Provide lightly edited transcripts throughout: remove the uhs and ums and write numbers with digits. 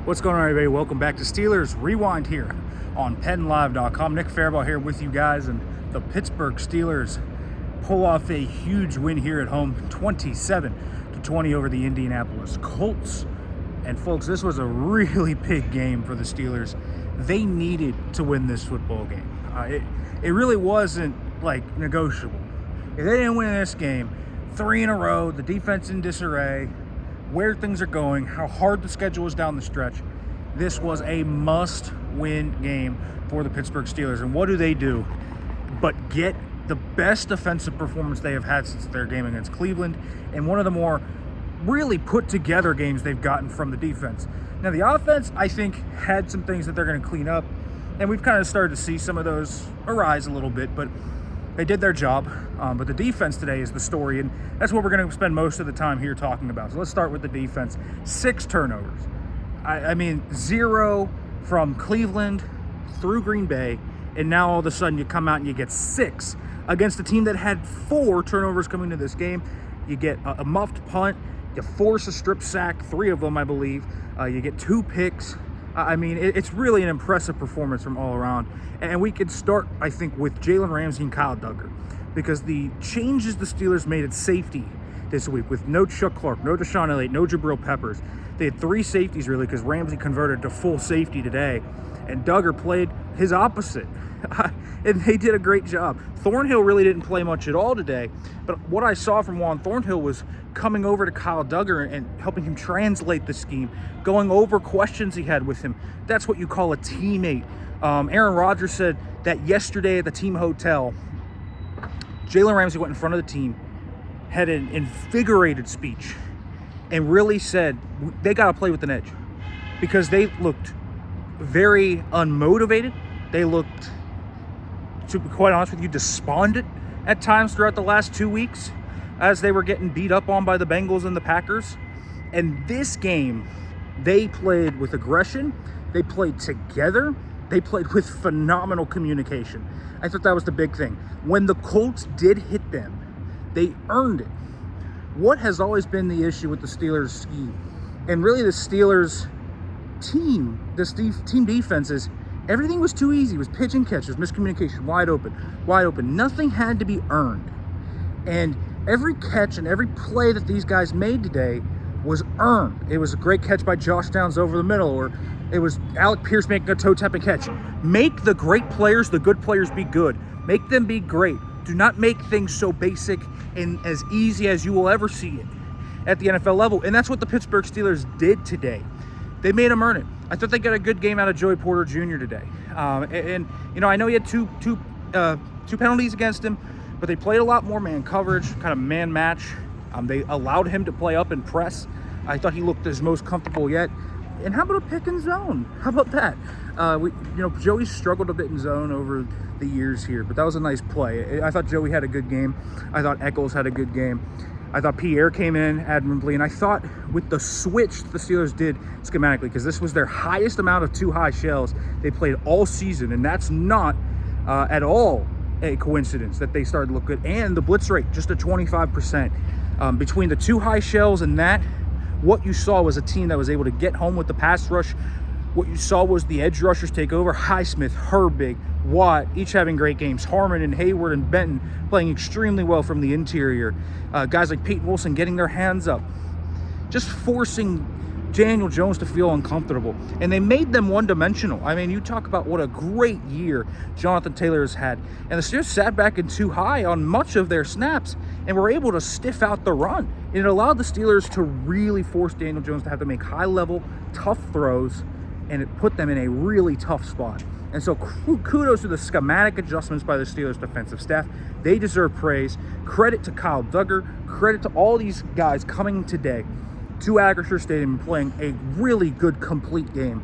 What's going on, everybody? Welcome back to Steelers Rewind here on PennLive.com. Nick Farabaugh here with you guys, and the Pittsburgh Steelers pull off a huge win here at home, 27-20 over the Indianapolis Colts. And folks, this was a really big game for the Steelers. They needed to win this football game. It really wasn't like negotiable. If they didn't win this game, 3 in a row, the defense in disarray, where things are going, how hard the schedule is down the stretch, this was a must-win game for the Pittsburgh Steelers. And what do but get the best defensive performance they have had since their game against Cleveland, and one of the more really put-together games they've gotten from the defense. Now, the offense, I think, had some things that they're going to clean up, and we've kind of started to see some of those arise a little bit, but they did their job. But the defense today is the story, and that's what we're going to spend most of the time here talking about. So let's start with the defense. 6 turnovers. I mean, 0 from Cleveland through Green Bay, and now all of a sudden you come out and you get 6 against a team that had 4 turnovers coming to this game. You get a muffed punt, you force a strip sack, 3 of them, I believe. You get 2 picks. I mean, it's really an impressive performance from all around. And we could start, I think, with Jalen Ramsey and Kyle Duggar, because the changes the Steelers made at safety this week, with no Chuck Clark, no Deshaun Elliott, no Jabril Peppers. They had 3 safeties, really, because Ramsey converted to full safety today, and Duggar played his opposite. And they did a great job. Thornhill really didn't play much at all today, but what I saw from Juan Thornhill was coming over to Kyle Duggar and helping him translate the scheme, going over questions he had with him. That's what you call a teammate. Aaron Rodgers said that yesterday at the team hotel, Jalen Ramsey went in front of the team, had an invigorated speech, and really said they got to play with an edge, because they looked very unmotivated. They looked, to be quite honest with you, despondent at times throughout the last 2 weeks as they were getting beat up on by the Bengals and the Packers. And this game, they played with aggression. They played together. They played with phenomenal communication. I thought that was the big thing. When the Colts did hit them, they earned it. What has always been the issue with the Steelers scheme, and really the Steelers team, team defense, is everything was too easy. It was pitch and catch. It was miscommunication, wide open. Nothing had to be earned. And every catch and every play that these guys made today was earned. It was a great catch by Josh Downs over the middle, or it was Alec Pierce making a toe-tapping catch. Make the great players, the good players, be good. Make them be great. Do not make things so basic and as easy as you will ever see it at the NFL level. And that's what the Pittsburgh Steelers did today. They made them earn it. I thought they got a good game out of Joey Porter Jr. today. And you know, I know he had two penalties against him, but they played a lot more man coverage, kind of man match. They allowed him to play up and press. I thought he looked his most comfortable yet. And how about a pick and zone? How about that? Joey struggled a bit in zone over the years here, but that was a nice play. I thought Joey had a good game. I thought Echols had a good game. I thought Pierre came in admirably, and I thought with the switch the Steelers did schematically, because this was their highest amount of 2 high shells they played all season, and that's not at all a coincidence that they started to look good. And the blitz rate, just at 25%. Between the 2 high shells and that, what you saw was a team that was able to get home with the pass rush. What you saw was the edge rushers take over. Highsmith, Herbig, Watt, each having great games. Harmon and Hayward and Benton playing extremely well from the interior. Guys like Peyton Wilson getting their hands up, just forcing Daniel Jones to feel uncomfortable. And they made them one-dimensional. I mean, you talk about what a great year Jonathan Taylor has had. And the Steelers sat back in 2 high on much of their snaps and were able to stiff out the run. And it allowed the Steelers to really force Daniel Jones to have to make high-level, tough throws, and it put them in a really tough spot. And so kudos to the schematic adjustments by the Steelers defensive staff. They deserve praise. Credit to Kyle Duggar. Credit to all these guys coming today to Acrisure Stadium and playing a really good, complete game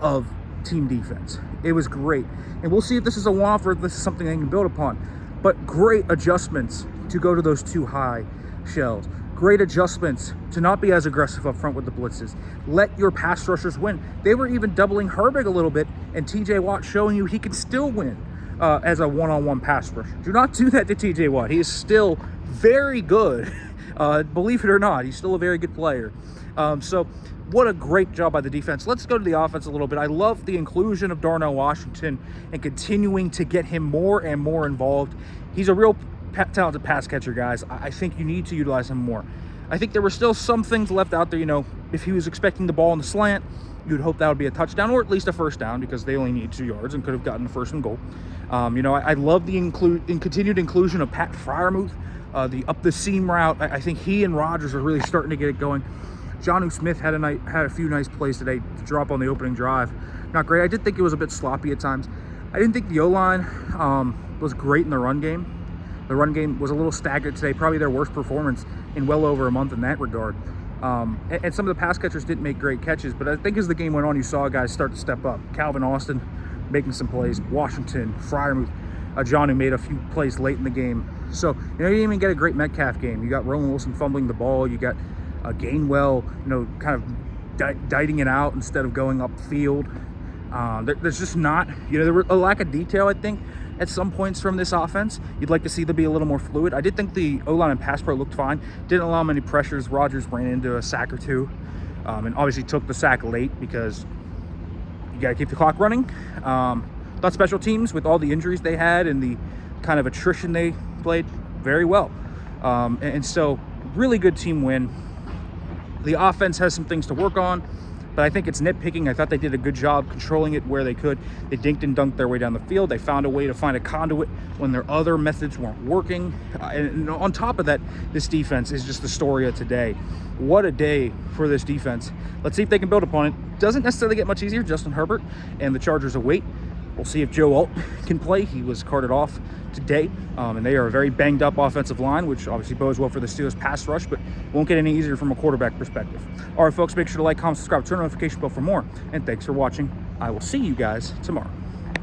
of team defense. It was great. And we'll see if this is a one-off or if this is something they can build upon. But great adjustments to go to those 2 high shells. Great adjustments to not be as aggressive up front with the blitzes. Let your pass rushers win. They were even doubling Herbig a little bit, and TJ Watt showing you he can still win as a one-on-one pass rusher. Do not do that to TJ Watt. He is still very good. Believe it or not, he's still a very good player. So what a great job by the defense. Let's go to the offense a little bit. I love the inclusion of Darnell Washington and continuing to get him more and more involved. He's a real talented pass catcher, guys. I think you need to utilize him more. I think there were still some things left out there. You know, if he was expecting the ball in the slant, you'd hope that would be a touchdown or at least a first down, because they only need 2 yards and could have gotten the 1st and goal. You know, I love the continued inclusion of Pat Freiermuth, the up the seam route. I think he and Rodgers are really starting to get it going. Jonnu Smith had a few nice plays today to drop on the opening drive. Not great. I did think it was a bit sloppy at times. I didn't think the O-line was great in the run game. The run game was a little stagnant today, probably their worst performance in well over a month in that regard. And some of the pass catchers didn't make great catches, but I think as the game went on, you saw guys start to step up. Calvin Austin making some plays, Washington, Freiermuth, John, who made a few plays late in the game. So, you know, you didn't even get a great Metcalf game. You got Roland Wilson fumbling the ball. You got Gainwell, you know, kind of diting it out instead of going upfield. There's just not, you know, there were a lack of detail, I think, at some points from this offense. You'd like to see them be a little more fluid. I did think the O-line and pass pro looked fine. Didn't allow many pressures. Rodgers ran into a sack or two, and obviously took the sack late because you got to keep the clock running. Thought special teams, with all the injuries they had and the kind of attrition they played, very well. And so, really good team win. The offense has some things to work on, but I think it's nitpicking. I thought they did a good job controlling it where they could. They dinked and dunked their way down the field. They found a way to find a conduit when their other methods weren't working. And on top of that, this defense is just the story of today. What a day for this defense. Let's see if they can build upon it. Doesn't necessarily get much easier. Justin Herbert and the Chargers await. We'll see if Joe Alt can play. He was carted off today, and they are a very banged up offensive line, which obviously bodes well for the Steelers pass rush, but won't get any easier from a quarterback perspective. All right, folks, make sure to like, comment, subscribe, turn on the notification bell for more, and thanks for watching. I will see you guys tomorrow.